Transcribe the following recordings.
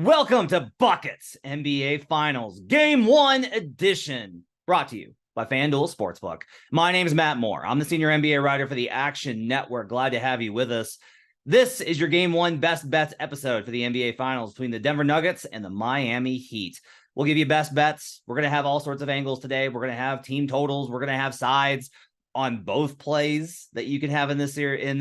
Welcome to Buckets NBA Finals Game 1 edition, brought to you by FanDuel Sportsbook. My name is Matt Moore. I'm the senior NBA writer for the Action Network. Glad to have you with us. This is your Game 1 Best Bets episode for the NBA Finals between the Denver Nuggets and the Miami Heat. We'll give you best bets. We're going to have all sorts of angles today. We're going to have team totals. We're going to have sides on both plays that you can have in this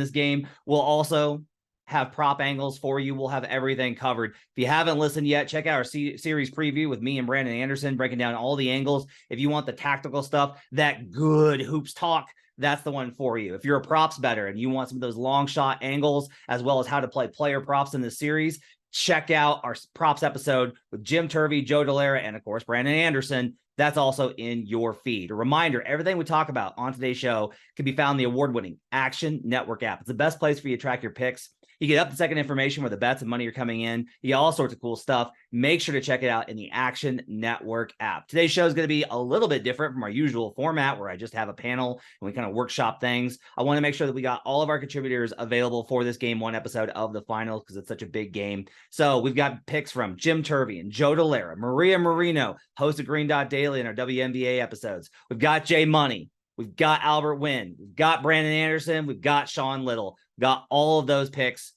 game. We'll also have prop angles for you. We'll have everything covered. If you haven't listened yet, check out our series preview with me and Brandon Anderson, breaking down all the angles. If you want the tactical stuff, that good hoops talk, that's the one for you. If you're a props bettor and you want some of those long shot angles, as well as how to play player props in this series, check out our props episode with Jim Turvey, Joe Dellera, and of course, Brandon Anderson. That's also in your feed. A reminder, everything we talk about on today's show can be found in the award-winning Action Network app. It's the best place for you to track your picks. You get up-to-second information where the bets and money are coming in. You get all sorts of cool stuff. Make sure to check it out in the Action Network app. Today's show is going to be a little bit different from our usual format where I just have a panel and we kind of workshop things. I want to make sure that we got all of our contributors available for this Game 1 episode of the finals because it's such a big game. So we've got picks from Jim Turvey and Joe Dellera, Maria Marino, host of Green Dot Daily in our WNBA episodes. We've got Jay Money. We've got Albert Nguyen. We've got Brandon Anderson. We've got Sean Little. We've got all of those picks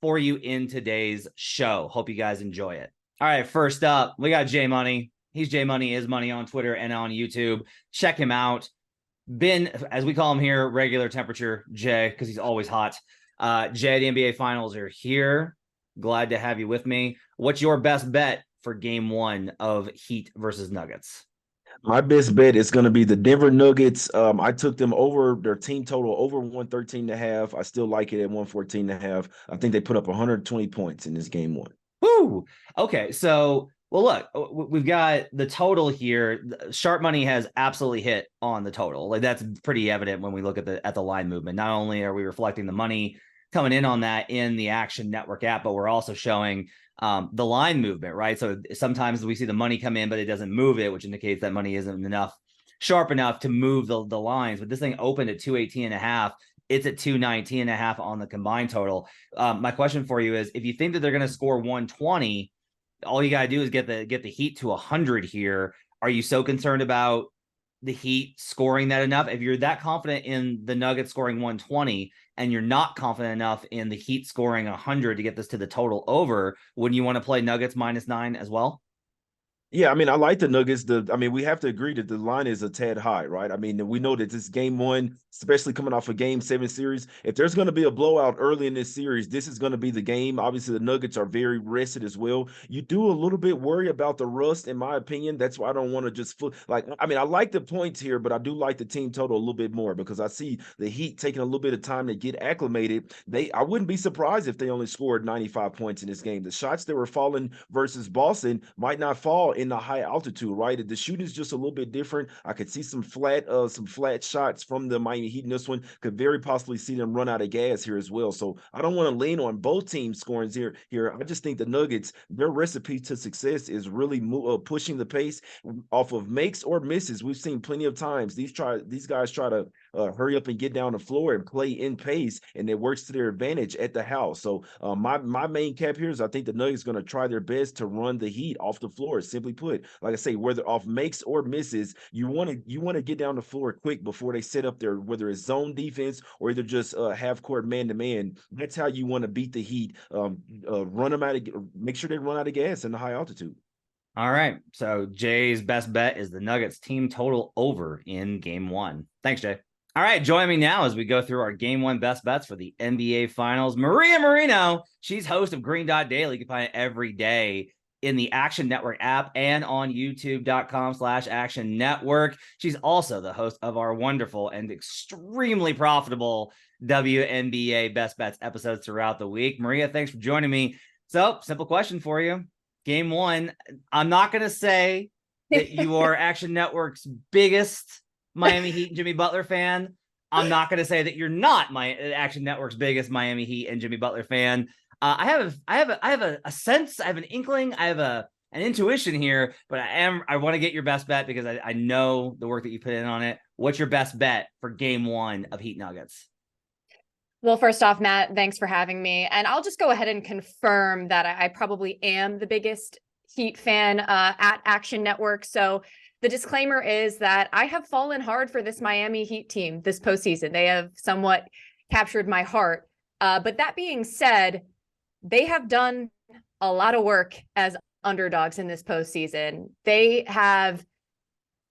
for you in today's show. Hope you guys enjoy it. All right, first up, we got Jay Money. He's Jay Money is Money on Twitter and on YouTube. Check him out. Been, as we call him here, regular temperature Jay, because he's always hot. Jay, the NBA Finals are here. Glad to have you with me. What's your best bet for Game 1 of Heat versus Nuggets? My best bet is going to be the Denver Nuggets. I took them over their team total over 113.5. I still like it at 114.5. I think they put up 120 points in this game 1. Woo! Okay, so well, look, we've got the total here. Sharp Money has absolutely hit on the total. Like that's pretty evident when we look at the line movement. Not only are we reflecting the money coming in on that in the Action Network app, but we're also showing the line movement, right? So sometimes we see the money come in, but it doesn't move it, which indicates that money isn't sharp enough to move the lines. But this thing opened at 218.5. It's at 219.5 on the combined total. My question for you is, if you think that they're going to score 120, all you got to do is get the Heat to 100 here. Are you so concerned about the Heat scoring that enough? If you're that confident in the Nuggets scoring 120 and you're not confident enough in the Heat scoring 100 to get this to the total over, wouldn't you want to play Nuggets -9 as well? Yeah, I mean, I like the Nuggets. We have to agree that the line is a tad high, right? I mean, we know that this game 1, especially coming off a game 7 series, if there's going to be a blowout early in this series, this is going to be the game. Obviously, the Nuggets are very rested as well. You do a little bit worry about the rust, in my opinion. That's why I don't want to just I like the points here, but I do like the team total a little bit more because I see the Heat taking a little bit of time to get acclimated. I wouldn't be surprised if they only scored 95 points in this game. The shots that were falling versus Boston might not fall in the high altitude, right? The shooting is just a little bit different. I could see some flat shots from the Miami Heat in this one. Could very possibly see them run out of gas here as well. So I don't want to lean on both teams scoring here. I just think the Nuggets, their recipe to success is really pushing the pace off of makes or misses. We've seen plenty of times these guys try to hurry up and get down the floor and play in pace, and it works to their advantage at the house. So my main cap here is I think the Nuggets going to try their best to run the Heat off the floor. Simply put, like I say, whether off makes or misses, you want to get down the floor quick before they set up their, whether it's zone defense or either just half court man to man. That's how you want to beat the Heat. Run them out of, make sure they run out of gas in the high altitude. All right. So Jay's best bet is the Nuggets team total over in Game 1. Thanks, Jay. All right, join me now as we go through our Game 1 best bets for the NBA Finals. Maria Marino, she's host of Green Dot Daily. You can find it every day in the Action Network app and on youtube.com/Action Network. She's also the host of our wonderful and extremely profitable WNBA Best Bets episodes throughout the week. Maria, thanks for joining me. So, simple question for you. Game 1, I'm not going to say that you are Action Network's biggest Miami Heat and Jimmy Butler fan. I'm not going to say that you're not my Action Network's biggest Miami Heat and Jimmy Butler fan. I have a sense, I have an inkling, I have an intuition here, but I want to get your best bet because I know the work that you put in on it. What's your best bet for Game 1 of Heat Nuggets? Well, first off, Matt, thanks for having me. And I'll just go ahead and confirm that I probably am the biggest Heat fan at Action Network. So the disclaimer is that I have fallen hard for this Miami Heat team this postseason. They have somewhat captured my heart. But that being said, they have done a lot of work as underdogs in this postseason. They have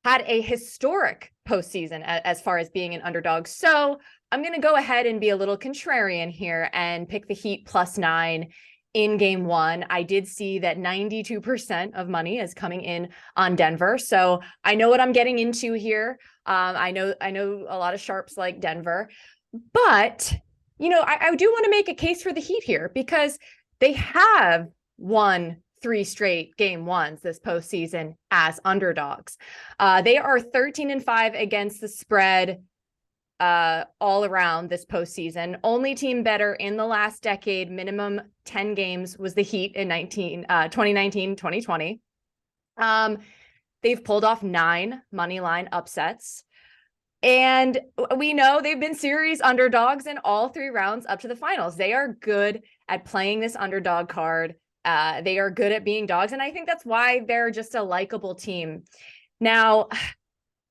had a historic postseason as far as being an underdog. So I'm going to go ahead and be a little contrarian here and pick the Heat +9 in game one. I did see that 92% of money is coming in on Denver. So I know what I'm getting into here. I know a lot of sharps like Denver, but I do want to make a case for the Heat here because they have won 3 straight game ones this postseason as underdogs. They are 13-5 against the spread all around this postseason. Only team better in the last decade, minimum 10 games, was the Heat in 2019, 2020. They've pulled off 9 money line upsets. And we know they've been series underdogs in all 3 rounds up to the finals. They are good at playing this underdog card. They are good at being dogs. And I think that's why they're just a likable team. Now,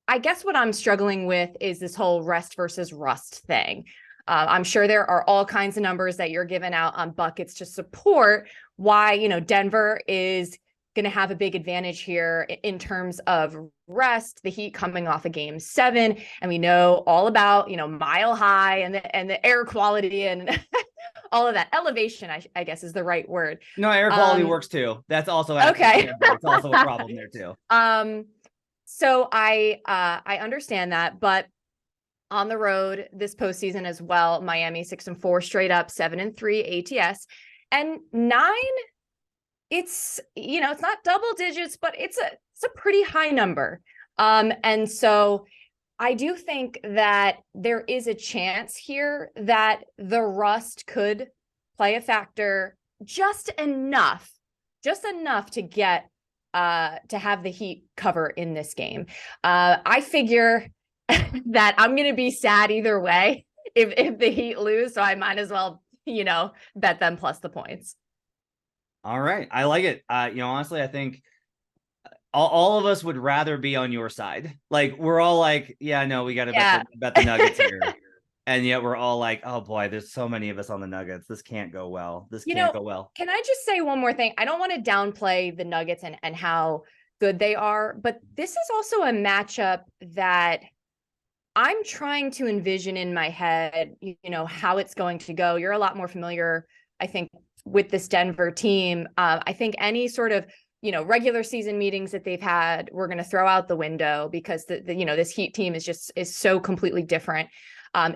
I guess what I'm struggling with is this whole rest versus rust thing. I'm sure there are all kinds of numbers that you're giving out on buckets to support why, Denver is going to have a big advantage here in terms of rest, the Heat coming off a game 7. And we know all about, Mile High and the air quality and all of that. Elevation, I guess, is the right word. No, air quality works too. That's also okay. It's also a problem there too. So I understand that, but on the road this postseason as well, Miami 6-4 straight up, 7-3 ATS, and 9. It's it's not double digits, but it's a pretty high number. And so I do think that there is a chance here that the rust could play a factor just enough to get to have the Heat cover in this game. I figure that I'm going to be sad either way if the Heat lose, so I might as well, bet them plus the points. All right. I like it. Honestly, I think all of us would rather be on your side. Like, we're all like, yeah, no, we got to bet the Nuggets here. And yet we're all like, oh boy, there's so many of us on the Nuggets. This can't go well. This can't go well. Can I just say one more thing? I don't want to downplay the Nuggets and how good they are, but this is also a matchup that I'm trying to envision in my head, how it's going to go. You're a lot more familiar, I think, with this Denver team. I think any sort of, regular season meetings that they've had, we're going to throw out the window because this Heat team is so completely different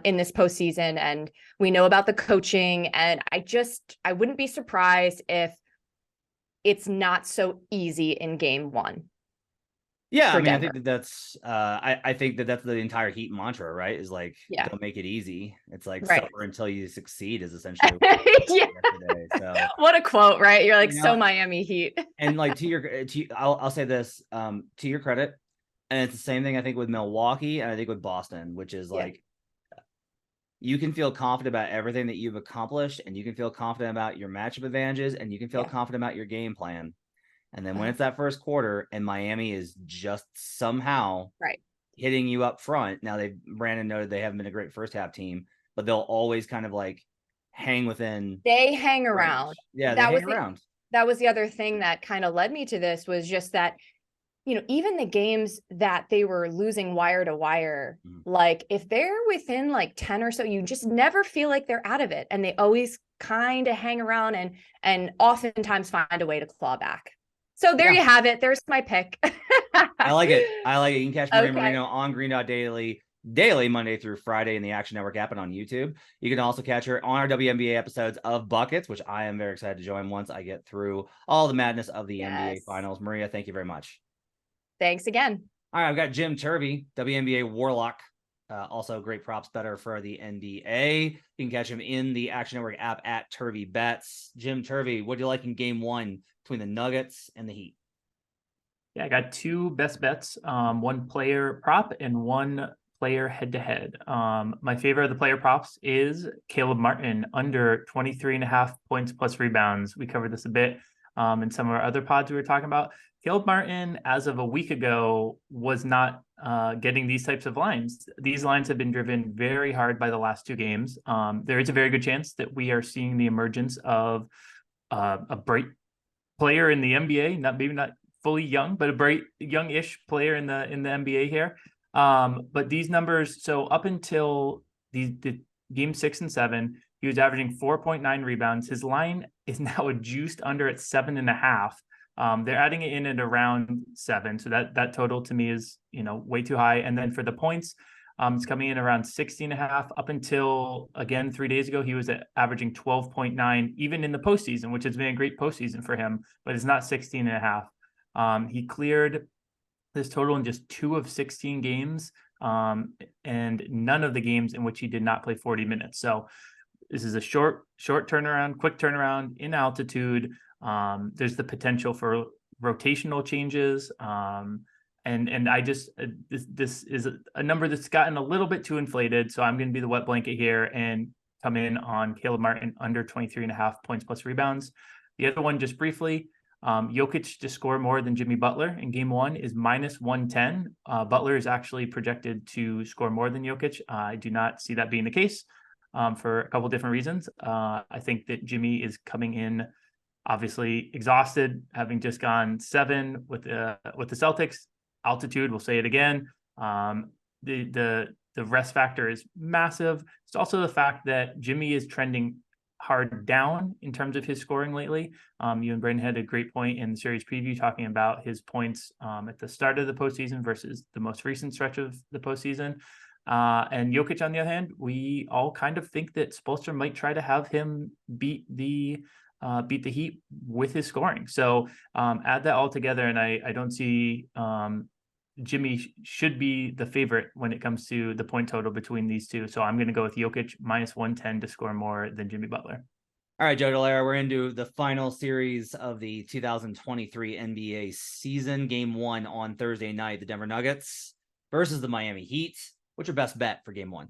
in this postseason. And we know about the coaching, and I wouldn't be surprised if it's not so easy in game one. Yeah, I mean, Denver. I think that's I think that's the entire Heat mantra, right? Is like, don't make it easy. It's like suffer until you succeed is essentially what today. So what a quote, right? You're like, so Miami Heat. And like I'll say this, to your credit, and it's the same thing I think with Milwaukee and I think with Boston, which is like, you can feel confident about everything that you've accomplished, and you can feel confident about your matchup advantages, and you can feel confident about your game plan. And then when it's that first quarter and Miami is just somehow hitting you up front. Now, Brandon noted they haven't been a great first half team, but they'll always kind of like hang within. They hang around. Yeah, they hang around. That was the other thing that kind of led me to this, was just that, even the games that they were losing wire to wire, like if they're within like 10 or so, you just never feel like they're out of it. And they always kind of hang around and oftentimes find a way to claw back. So there you have it. There's my pick. I like it. You can catch Marino on Green Dot Daily, Monday through Friday in the Action Network app and on YouTube. You can also catch her on our WNBA episodes of Buckets, which I am very excited to join once I get through all the madness of the NBA Finals. Maria, thank you very much. Thanks again. All right, I've got Jim Turvey, WNBA Warlock. Also great props better for the NBA. You can catch him in the Action Network app at Turvey Bets. Jim Turvey, what do you like in game one between the Nuggets and the Heat? Yeah, I got 2 best bets, 1 player prop and 1 player head-to-head. My favorite of the player props is Caleb Martin under 23.5 points plus rebounds. We covered this a bit in some of our other pods we were talking about. Caleb Martin, as of a week ago, was not getting these types of lines. These lines have been driven very hard by the last 2 games. There is a very good chance that we are seeing the emergence of a bright player in the NBA, maybe not fully young, but a bright youngish player in the NBA here. But these numbers, so up until the game 6 and 7, he was averaging 4.9 rebounds. His line is now juiced under at 7.5. They're adding it in at around 7. So that total to me is, way too high. And then for the points, it's coming in around 16.5 up until, again, 3 days ago, he was averaging 12.9, even in the postseason, which has been a great postseason for him, but it's not 16.5. He cleared this total in just 2 of 16 games, and none of the games in which he did not play 40 minutes. So this is a short turnaround, quick turnaround in altitude. There's the potential for rotational changes. And I just, this is a number that's gotten a little bit too inflated. So I'm going to be the wet blanket here and come in on Caleb Martin under 23.5 points plus rebounds. The other one, just briefly, Jokic to score more than Jimmy Butler in game 1 is -110. Butler is actually projected to score more than Jokic. I do not see that being the case for a couple of different reasons. I think that Jimmy is coming in obviously exhausted, having just gone 7 with the Celtics. Altitude, we'll say it again. The rest factor is massive. It's also the fact that Jimmy is trending hard down in terms of his scoring lately. You and Brandon had a great point in the series preview talking about his points at the start of the postseason versus the most recent stretch of the postseason. And Jokic, on the other hand, we all kind of think that Spoelstra might try to have him beat the Heat with his scoring. So add that all together, and I don't see Jimmy should be the favorite when it comes to the point total between these two. So I'm going to go with Jokic -110 to score more than Jimmy Butler. All right, Joe Dellera, we're into the final series of the 2023 NBA season. Game 1 on Thursday night, the Denver Nuggets versus the Miami Heat. What's your best bet for game 1?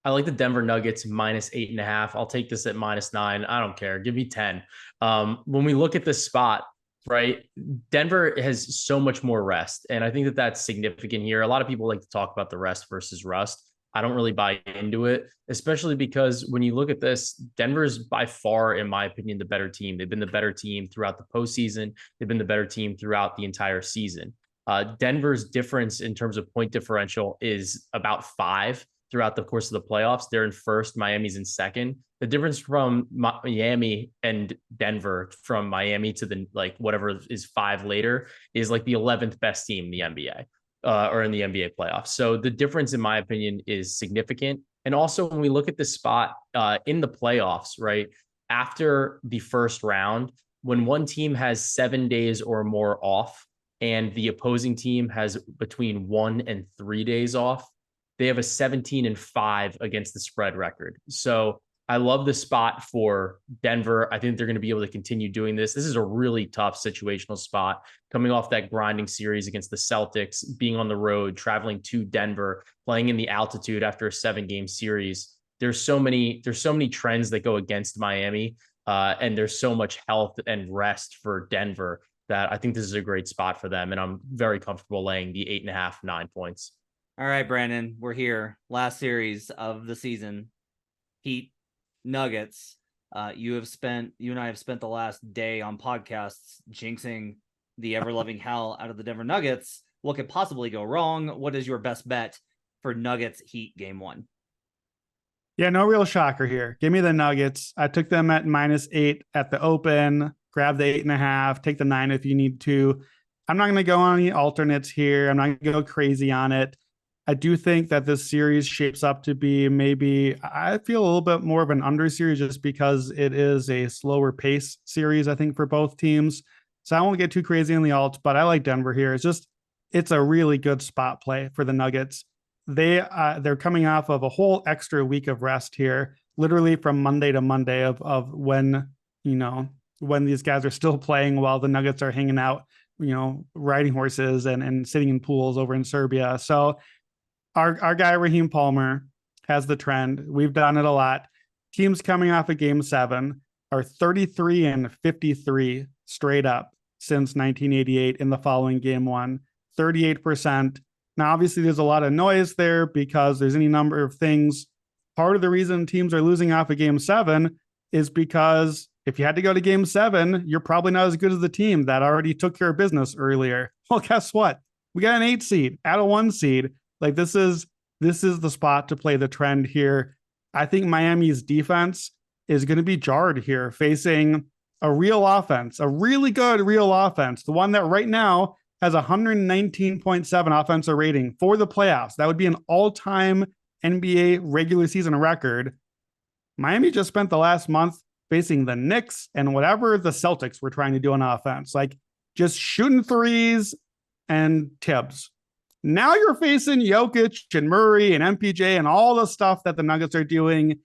I like the Denver Nuggets -8.5. I'll take this at -9. I don't care. Give me 10. When we look at this spot, right, Denver has so much more rest. And I think that that's significant here. A lot of people like to talk about the rest versus rust. I don't really buy into it, especially because when you look at this, Denver's by far, in my opinion, the better team. They've been the better team throughout the postseason. They've been the better team throughout the entire season. Denver's difference in terms of point differential is about 5 throughout the course of the playoffs. They're in first, Miami's in second. The difference from Miami and Denver, from Miami to the whatever is 5 later, is like the 11th best team in the NBA or in the NBA playoffs. So the difference, in my opinion, is significant. And also when we look at the spot in the playoffs, right, after the first round, when one team has 7 days or more off and the opposing team has between 1 and 3 days off, they have a 17-5 against the spread record. So I love the spot for Denver. I think they're going to be able to continue doing this. This is a really tough situational spot coming off that grinding series against the Celtics, being on the road, traveling to Denver, playing in the altitude after a 7-game series. There's so many trends that go against Miami, and there's so much health and rest for Denver that I think this is a great spot for them. And I'm very comfortable laying the 8.5, 9 points. All right, Brandon, we're here. Last series of the season. Heat, Nuggets. You and I have spent the last day on podcasts jinxing the ever-loving hell out of the Denver Nuggets. What could possibly go wrong? What is your best bet for Nuggets Heat game 1? Yeah, no real shocker here. Give me the Nuggets. I took them at -8 at the open. Grab the 8.5. Take the 9 if you need to. I'm not going to go on any alternates here. I'm not going to go crazy on it. I do think that this series shapes up to be maybe, I feel a little bit more of an under series just because it is a slower pace series, I think, for both teams. So I won't get too crazy on the alts, but I like Denver here. It's a really good spot play for the Nuggets. They're coming off of a whole extra week of rest here, literally from Monday to Monday of when these guys are still playing while the Nuggets are hanging out, riding horses and sitting in pools over in Serbia. So Our guy Raheem Palmer has the trend. We've done it a lot. Teams coming off of game 7 are 33 and 53 straight up since 1988 in the following game 1, 38%. Now, obviously, there's a lot of noise there because there's any number of things. Part of the reason teams are losing off of game 7 is because if you had to go to game 7, you're probably not as good as the team that already took care of business earlier. Well, guess what? We got an 8 seed at a 1 seed. Like this is the spot to play the trend here. I think Miami's defense is going to be jarred here, facing a real offense, a really good real offense, the one that right now has 119.7 offensive rating for the playoffs. That would be an all-time NBA regular season record. Miami just spent the last month facing the Knicks and whatever the Celtics were trying to do on offense, like just shooting threes and Tibbs. Now you're facing Jokic and Murray and MPJ and all the stuff that the Nuggets are doing.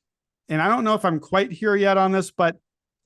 And I don't know if I'm quite here yet on this, but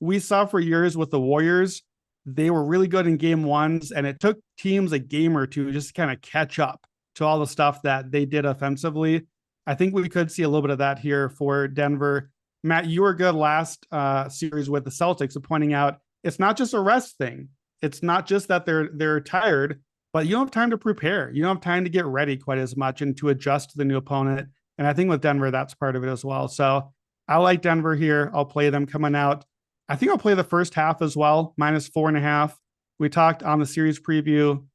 we saw for years with the Warriors, they were really good in game 1s, and it took teams a game or two just to kind of catch up to all the stuff that they did offensively. I think we could see a little bit of that here for Denver. Matt, you were good last series with the Celtics of pointing out it's not just a rest thing. It's not just that they're tired, but you don't have time to prepare. You don't have time to get ready quite as much and to adjust to the new opponent. And I think with Denver, that's part of it as well. So I like Denver here. I'll play them coming out. I think I'll play the first half as well, -4.5. We talked on the series preview.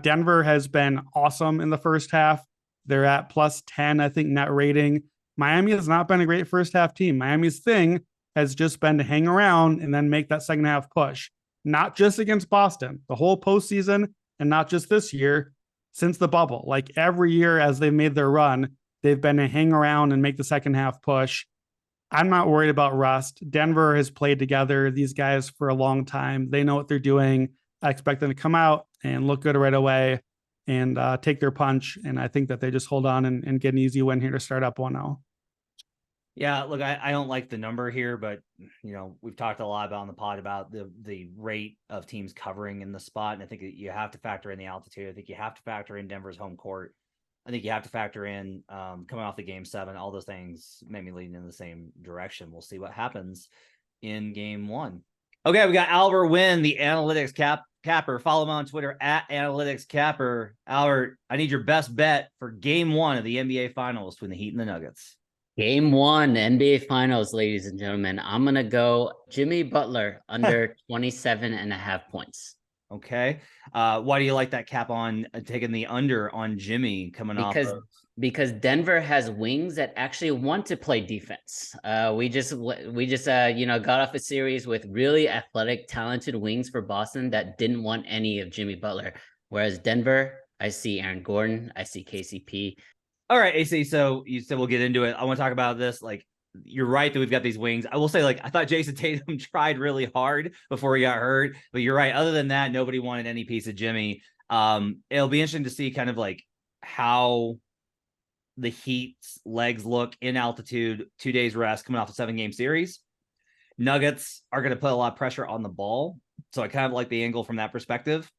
Denver has been awesome in the first half. They're at +10, I think, net rating. Miami has not been a great first half team. Miami's thing has just been to hang around and then make that second half push. Not just against Boston, the whole postseason, and not just this year, since the bubble. Like every year as they've made their run, they've been to hang around and make the second half push. I'm not worried about rust. Denver has played together, these guys, for a long time. They know what they're doing. I expect them to come out and look good right away and take their punch. And I think that they just hold on and get an easy win here to start up 1-0. Yeah, look, I don't like the number here, but we've talked a lot about on the pod about the rate of teams covering in the spot. And I think you have to factor in the altitude. I think you have to factor in Denver's home court. I think you have to factor in coming off the game 7, all those things maybe leading in the same direction. We'll see what happens in game 1. Okay, we got Albert Nguyen, the analytics capper. Follow him on Twitter at analytics capper. Albert, I need your best bet for game 1 of the NBA Finals between the Heat and the Nuggets. Game 1, NBA Finals, ladies and gentlemen. I'm going to go Jimmy Butler under 27.5 points. Okay. Why do you like that cap on taking the under on Jimmy coming off? Because Denver has wings that actually want to play defense. We just got off a series with really athletic, talented wings for Boston that didn't want any of Jimmy Butler. Whereas Denver, I see Aaron Gordon, I see KCP. All right, AC. So you said we'll get into it. I want to talk about this. Like, you're right that we've got these wings. I will say, I thought Jason Tatum tried really hard before he got hurt, but you're right. Other than that, nobody wanted any piece of Jimmy. It'll be interesting to see kind of how the Heat's legs look in altitude, 2 days rest coming off a 7-game series. Nuggets are going to put a lot of pressure on the ball. So I kind of like the angle from that perspective.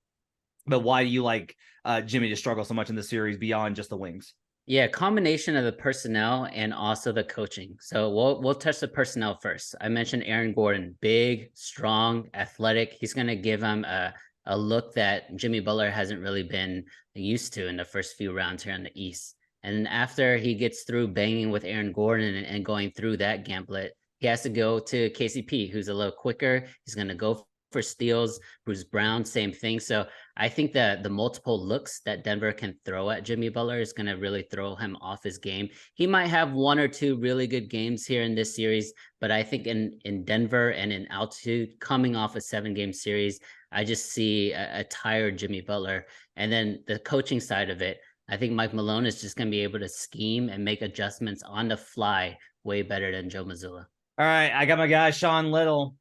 But why do you like Jimmy to struggle so much in this series beyond just the wings? Yeah, combination of the personnel and also the coaching. So we'll touch the personnel first. I mentioned Aaron Gordon, big, strong, athletic. He's going to give him a look that Jimmy Butler hasn't really been used to in the first few rounds here in the East. And after he gets through banging with Aaron Gordon and going through that gauntlet, he has to go to KCP, who's a little quicker. He's going to go for steals. Bruce Brown, same thing. So I think that the multiple looks that Denver can throw at Jimmy Butler is going to really throw him off his game. He might have 1 or 2 really good games here in this series, but I think in Denver and in altitude, coming off a 7-game series, I just see a tired Jimmy Butler. And then the coaching side of it, I think Mike Malone is just going to be able to scheme and make adjustments on the fly way better than Joe Mazzulla. All right, I got my guy, Sean Little.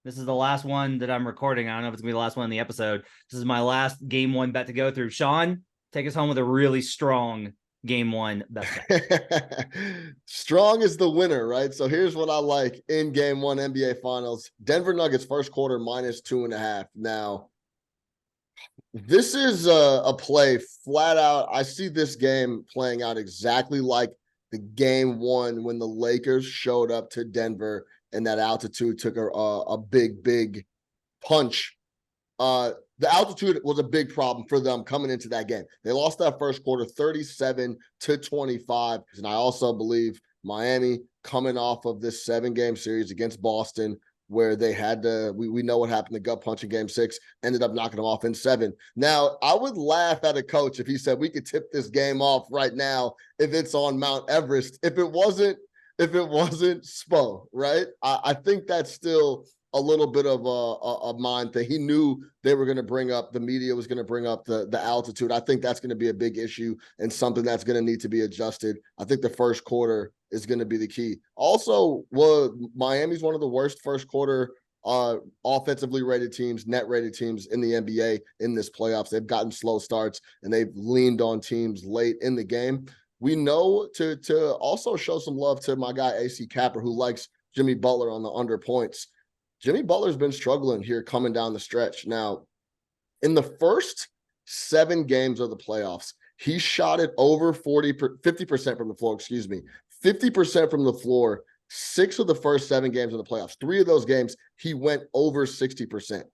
This is the last one that I'm recording. I don't know if it's going to be the last one in the episode. This is my last game 1 bet to go through. Sean, take us home with a really strong game 1 bet. Strong is the winner, right? So here's what I like in game 1 NBA Finals. Denver Nuggets first quarter -2.5. Now, This is a play flat out. I see this game playing out exactly like the game one when the Lakers showed up to Denver and that altitude took a big punch. The altitude was a big problem for them coming into that game. They lost that first quarter 37-25. And I also believe Miami coming off of this 7-game series against Boston, where they had to, we know what happened. The gut punch in game 6 ended up knocking them off in 7. Now, I would laugh at a coach if he said we could tip this game off right now if it's on Mount Everest. If it wasn't Spo, right? I think that's still a little bit of a mind thing. He knew they were going to bring up, the media was going to bring up the altitude. I think that's going to be a big issue and something that's going to need to be adjusted. I think the first quarter is going to be the key. Also, Miami's one of the worst first quarter offensively rated teams, net rated teams in the NBA in this playoffs. They've gotten slow starts and they've leaned on teams late in the game. We know to also show some love to my guy AC Capper, who likes Jimmy Butler on the under points. Jimmy Butler's been struggling here coming down the stretch. Now, in the first 7 games of the playoffs, he shot it over 50% from the floor, 50% from the floor, 6 of the first 7 games of the playoffs. 3 of those games, he went over 60%.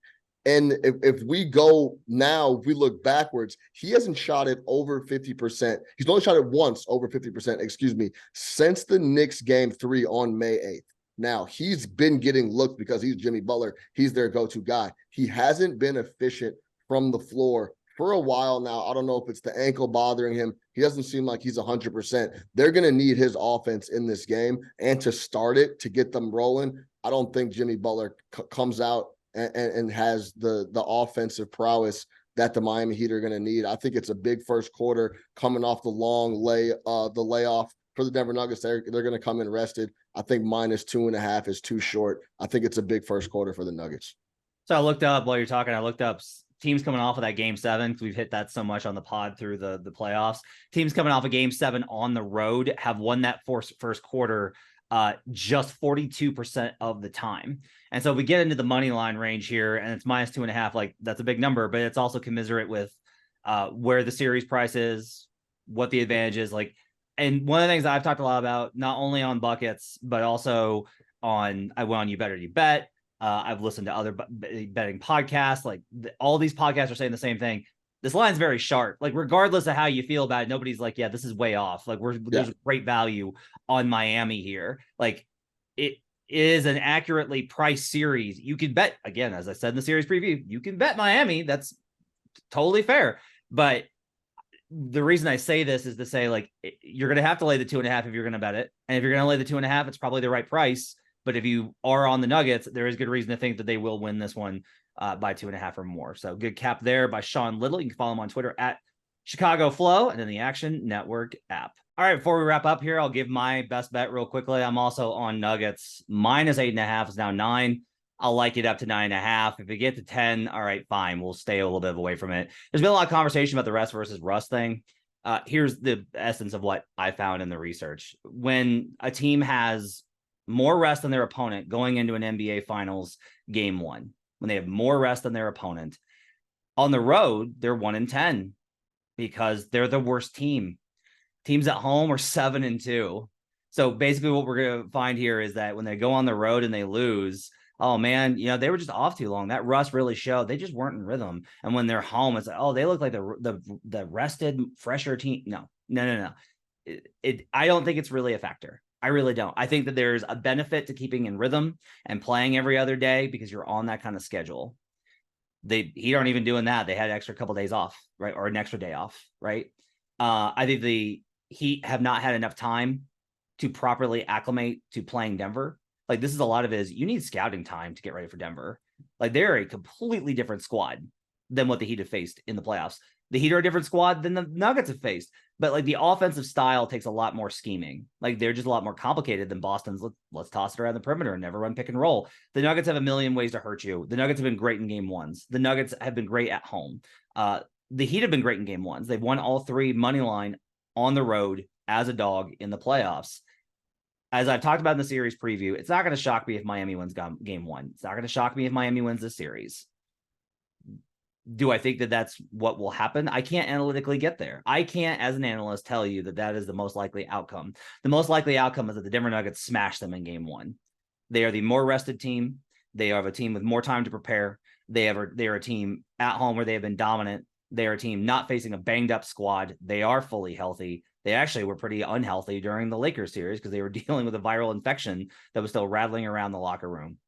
And if we go now, if we look backwards, he hasn't shot it over 50%. He's only shot it once over 50%, since the Knicks game 3 on May 8th. Now, he's been getting looked because he's Jimmy Butler. He's their go-to guy. He hasn't been efficient from the floor for a while now. I don't know if it's the ankle bothering him. He doesn't seem like he's 100%. They're going to need his offense in this game, and to start it, to get them rolling, I don't think Jimmy Butler comes out and has the offensive prowess that the Miami Heat are going to need. I think it's a big first quarter coming off the long layoff for the Denver Nuggets. They're going to come in rested. I think -2.5 is too short. I think it's a big first quarter for the Nuggets. So I looked up while you're talking, I looked up teams coming off of that game 7, because we've hit that so much on the pod through the playoffs. Teams coming off of game 7 on the road have won that first quarter just 42% of the time. And so we get into the money line range here and it's -2.5, like that's a big number, but it's also commiserate with where the series price is, what the advantage is. Like, and one of the things I've talked a lot about, not only on buckets, but also on, I went on You Better You Bet. I've listened to other betting podcasts. Like all these podcasts are saying the same thing. This line's very sharp. Like regardless of how you feel about it, nobody's like, yeah, this is way off. Like there's great value on Miami here. Like it is an accurately priced series. You can bet, again, as I said in the series preview, you can bet Miami. That's totally fair. But the reason I say this is to say, like, you're going to have to lay the 2.5 if you're going to bet it. And if you're going to lay the 2.5, it's probably the right price. But if you are on the Nuggets, there is good reason to think that they will win this one by 2.5 or more. So good cap there by Sean Little. You can follow him on Twitter at Chicago Flow and then the Action Network app. All right, before we wrap up here, I'll give my best bet real quickly. I'm also on Nuggets. -8.5 is now 9. I'll like it up to 9.5. If we get to 10, all right, fine. We'll stay a little bit away from it. There's been a lot of conversation about the rest versus rust thing. Here's the essence of what I found in the research. When a team has more rest than their opponent going into an NBA Finals game 1, when they have more rest than their opponent, on the road, they're 1-10 because they're the worst team. Teams at home are 7-2. So basically what we're going to find here is that when they go on the road and they lose, oh man, they were just off too long. That rust really showed. They just weren't in rhythm. And when they're home, it's like, oh, they look like the rested, fresher team. No. I don't think it's really a factor. I really don't. I think that there's a benefit to keeping in rhythm and playing every other day because you're on that kind of schedule. The Heat aren't even doing that. They had an extra couple of days off, right? Or an extra day off, right? I think the Heat have not had enough time to properly acclimate to playing Denver. Like this is a lot of it is you need scouting time to get ready for Denver. Like they're a completely different squad than what the Heat have faced in the playoffs. The Heat are a different squad than the Nuggets have faced. But like the offensive style takes a lot more scheming. Like they're just a lot more complicated than Boston's. Let's toss it around the perimeter and never run pick and roll. The Nuggets have a million ways to hurt you. The Nuggets have been great in game 1s. The Nuggets have been great at home. The Heat have been great in game 1s. They've won all 3 money line on the road as a dog in the playoffs. As I've talked about in the series preview, it's not going to shock me if Miami wins game 1. It's not going to shock me if Miami wins this series. Do I think that that's what will happen? I can't analytically get there. I can't, as an analyst, tell you that that is the most likely outcome. The most likely outcome is that the Denver Nuggets smash them in game 1. They are the more rested team. They have a team with more time to prepare. They are a team at home where they have been dominant. They are a team not facing a banged up squad. They are fully healthy. They actually were pretty unhealthy during the Lakers series because they were dealing with a viral infection that was still rattling around the locker room.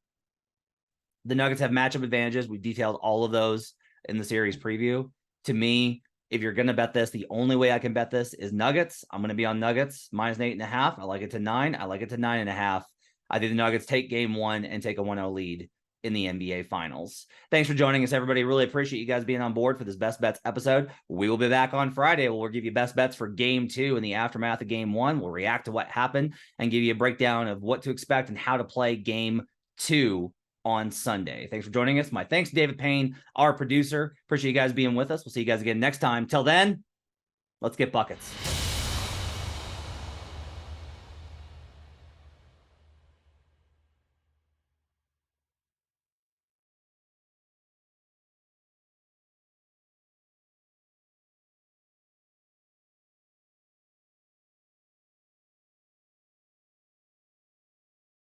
The Nuggets have matchup advantages. We detailed all of those in the series preview. To me, if you're going to bet this, the only way I can bet this is Nuggets. I'm going to be on Nuggets minus 8.5. I like it to 9. I like it to 9.5. I think the Nuggets take game 1 and take a 1-0 lead in the NBA Finals. Thanks for joining us, everybody. Really appreciate you guys being on board for this Best Bets episode. We will be back on Friday. We'll give you best bets for game 2 in the aftermath of game 1. We'll react to what happened and give you a breakdown of what to expect and how to play game 2 on Sunday. Thanks for joining us. My thanks to David Payne, our producer. Appreciate you guys being with us. We'll see you guys again next time. Till then, let's get buckets.